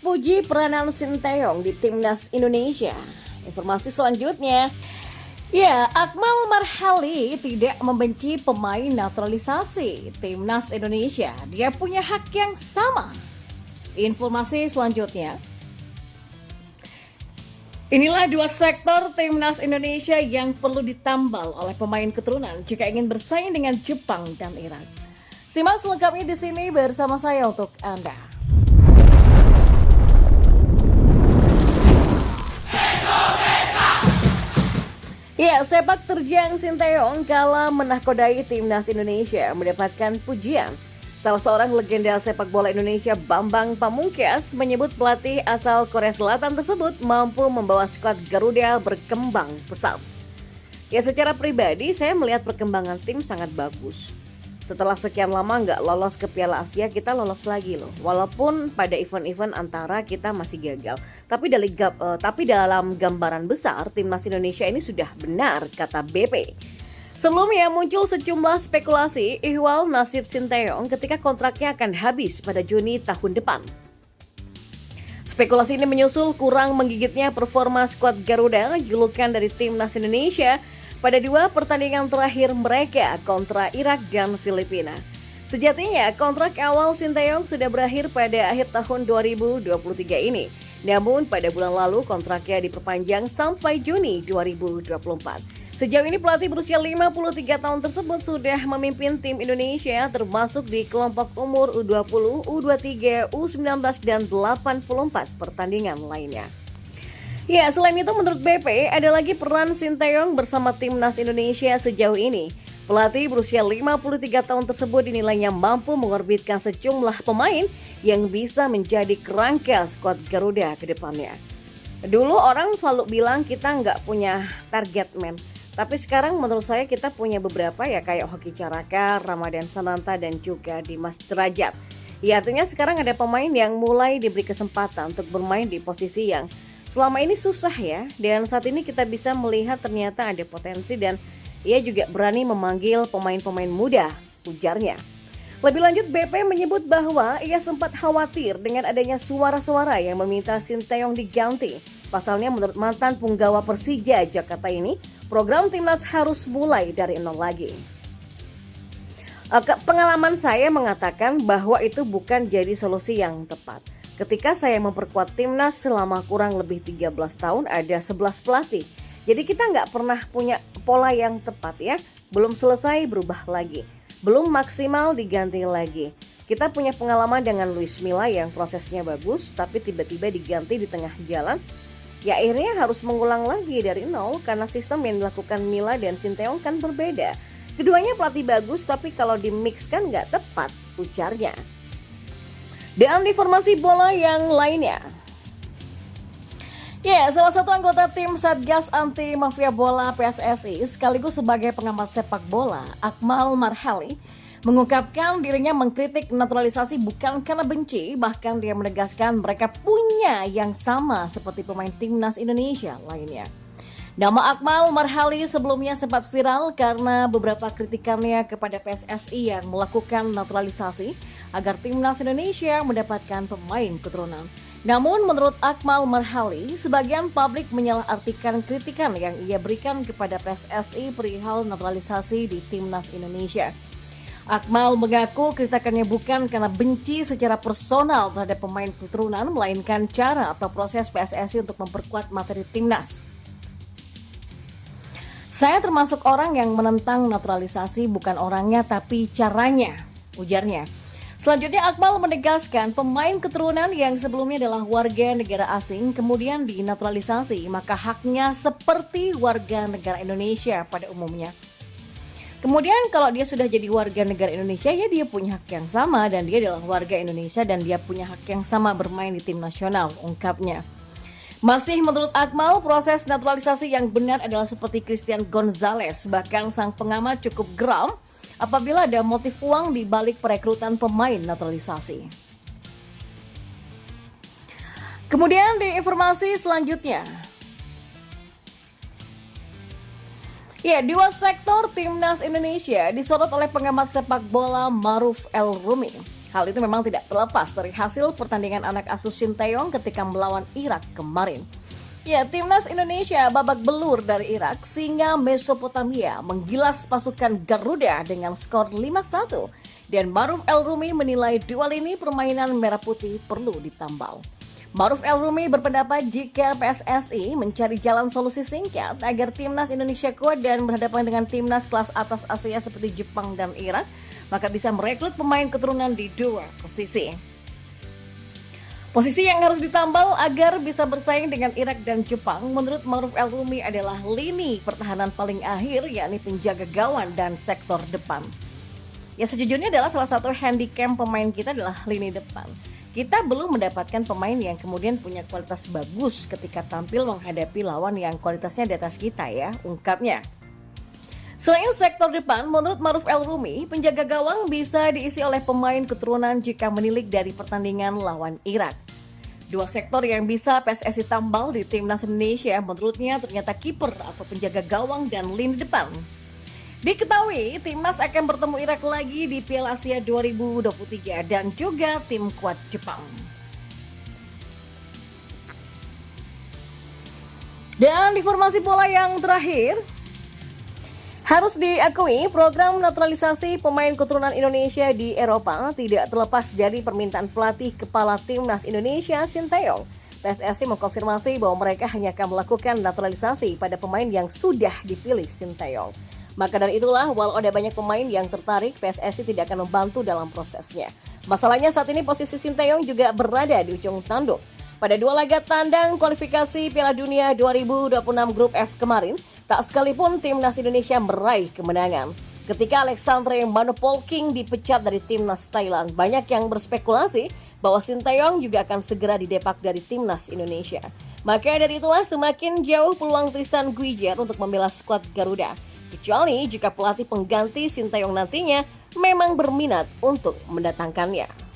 memuji peranan Sinteyong di Timnas Indonesia. Informasi selanjutnya, Akmal Marhali tidak membenci pemain naturalisasi Timnas Indonesia. Dia punya hak yang sama. Informasi selanjutnya, inilah dua sektor Timnas Indonesia yang perlu ditambal oleh pemain keturunan jika ingin bersaing dengan Jepang dan Irak. Simak selengkapnya di sini bersama saya untuk Anda. Sepak terjang Sinteyong kala menakodai Timnas Indonesia mendapatkan pujian. Salah seorang legenda sepak bola Indonesia, Bambang Pamungkas, menyebut pelatih asal Korea Selatan tersebut mampu membawa skuad Garuda berkembang pesat. Secara pribadi saya melihat perkembangan tim sangat bagus. Setelah sekian lama nggak lolos ke Piala Asia, kita lolos lagi loh. Walaupun pada event-event antara kita masih gagal. Tapi dalam gambaran besar, Timnas Indonesia ini sudah benar, kata BP. Sebelumnya muncul sejumlah spekulasi ihwal nasib Sinteyong ketika kontraknya akan habis pada Juni tahun depan. Spekulasi ini menyusul kurang menggigitnya performa skuad Garuda, julukan dari Timnas Indonesia, pada dua pertandingan terakhir mereka kontra Irak dan Filipina. Sejatinya kontrak awal Sinteyong sudah berakhir pada akhir tahun 2023 ini. Namun pada bulan lalu kontraknya diperpanjang sampai Juni 2024. Sejauh ini pelatih berusia 53 tahun tersebut sudah memimpin tim Indonesia termasuk di kelompok umur U20, U23, U19 dan 84 pertandingan lainnya. Selain itu menurut BP, ada lagi peran Sinteyong bersama Timnas Indonesia sejauh ini. Pelatih berusia 53 tahun tersebut dinilainya mampu mengorbitkan sejumlah pemain yang bisa menjadi kerangka skuad Garuda ke depannya. Dulu orang selalu bilang kita nggak punya target man, tapi sekarang menurut saya kita punya beberapa kayak Hoki Caraka, Ramadan Sananta dan juga Dimas Derajat. Artinya sekarang ada pemain yang mulai diberi kesempatan untuk bermain di posisi yang selama ini susah dan saat ini kita bisa melihat ternyata ada potensi dan ia juga berani memanggil pemain-pemain muda, ujarnya. Lebih lanjut, BP menyebut bahwa ia sempat khawatir dengan adanya suara-suara yang meminta Sinteyong diganti. Pasalnya menurut mantan punggawa Persija Jakarta ini, program timnas harus mulai dari nol lagi. Pengalaman saya mengatakan bahwa itu bukan jadi solusi yang tepat. Ketika saya memperkuat timnas selama kurang lebih 13 tahun ada 11 pelatih. Jadi kita nggak pernah punya pola yang tepat Belum selesai berubah lagi. Belum maksimal diganti lagi. Kita punya pengalaman dengan Luis Milla yang prosesnya bagus tapi tiba-tiba diganti di tengah jalan. Akhirnya harus mengulang lagi dari nol karena sistem yang dilakukan Milla dan Sinteyong kan berbeda. Keduanya pelatih bagus tapi kalau dimixkan nggak tepat, ujarnya. Dan informasi bola yang lainnya. Salah satu anggota tim Satgas Anti Mafia Bola PSSI sekaligus sebagai pengamat sepak bola, Akmal Marhali, mengungkapkan dirinya mengkritik naturalisasi bukan karena benci, bahkan dia menegaskan mereka punya yang sama seperti pemain timnas Indonesia lainnya. Nama Akmal Marhali sebelumnya sempat viral karena beberapa kritikannya kepada PSSI yang melakukan naturalisasi agar timnas Indonesia mendapatkan pemain keturunan. Namun menurut Akmal Marhali, sebagian publik menyalahartikan kritikan yang ia berikan kepada PSSI perihal naturalisasi di timnas Indonesia. Akmal mengaku kritikannya bukan karena benci secara personal terhadap pemain keturunan, melainkan cara atau proses PSSI untuk memperkuat materi timnas. Saya termasuk orang yang menentang naturalisasi bukan orangnya tapi caranya, ujarnya. Selanjutnya Akmal menegaskan pemain keturunan yang sebelumnya adalah warga negara asing kemudian dinaturalisasi maka haknya seperti warga negara Indonesia pada umumnya. Kemudian kalau dia sudah jadi warga negara Indonesia dia punya hak yang sama dan dia adalah warga Indonesia dan dia punya hak yang sama bermain di tim nasional, ungkapnya. Masih menurut Akmal, proses naturalisasi yang benar adalah seperti Christian Gonzalez. Bahkan sang pengamat cukup geram apabila ada motif uang di balik perekrutan pemain naturalisasi. Kemudian di informasi selanjutnya. Dua sektor timnas Indonesia disorot oleh pengamat sepak bola Maruf El Rumi. Hal itu memang tidak terlepas dari hasil pertandingan anak asuh Shin Tae-yong ketika melawan Irak kemarin. Ya, timnas Indonesia babak belur dari Irak sehingga Mesopotamia menggilas pasukan Garuda dengan skor 5-1 dan Maruf El Rumi menilai duel ini permainan merah putih perlu ditambal. Maruf El Rumi berpendapat jika PSSI mencari jalan solusi singkat agar timnas Indonesia kuat dan berhadapan dengan timnas kelas atas Asia seperti Jepang dan Irak, maka bisa merekrut pemain keturunan di dua posisi. Posisi yang harus ditambal agar bisa bersaing dengan Irak dan Jepang menurut Maruf El Rumi adalah lini pertahanan paling akhir, yakni penjaga gawang dan sektor depan. Ya, sejujurnya adalah salah satu handicap pemain kita adalah lini depan. Kita belum mendapatkan pemain yang kemudian punya kualitas bagus ketika tampil menghadapi lawan yang kualitasnya di atas kita ya, ungkapnya. Selain sektor depan, menurut Maruf El Rumi, penjaga gawang bisa diisi oleh pemain keturunan jika menilik dari pertandingan lawan Irak. Dua sektor yang bisa PSSI tambal di timnas Indonesia menurutnya ternyata kiper atau penjaga gawang dan lini depan. Diketahui timnas akan bertemu Irak lagi di Piala Asia 2023 dan juga tim kuat Jepang. Dan informasi bola yang terakhir, harus diakui program naturalisasi pemain keturunan Indonesia di Eropa tidak terlepas dari permintaan pelatih kepala timnas Indonesia Shin Tae-yong. PSSI mengkonfirmasi bahwa mereka hanya akan melakukan naturalisasi pada pemain yang sudah dipilih Shin Tae-yong. Maka dari itulah, walau ada banyak pemain yang tertarik, PSSI tidak akan membantu dalam prosesnya. Masalahnya saat ini posisi Shin Tae-yong juga berada di ujung tanduk. Pada dua laga tandang kualifikasi Piala Dunia 2026 Grup F kemarin, tak sekalipun timnas Indonesia meraih kemenangan. Ketika Alexandre Manopolking dipecat dari timnas Thailand, banyak yang berspekulasi bahwa Shin Tae-yong juga akan segera didepak dari timnas Indonesia. Maka dari itulah semakin jauh peluang Tristan Guijer untuk membela skuad Garuda. Kecuali jika pelatih pengganti Shin Tae-yong nantinya memang berminat untuk mendatangkannya.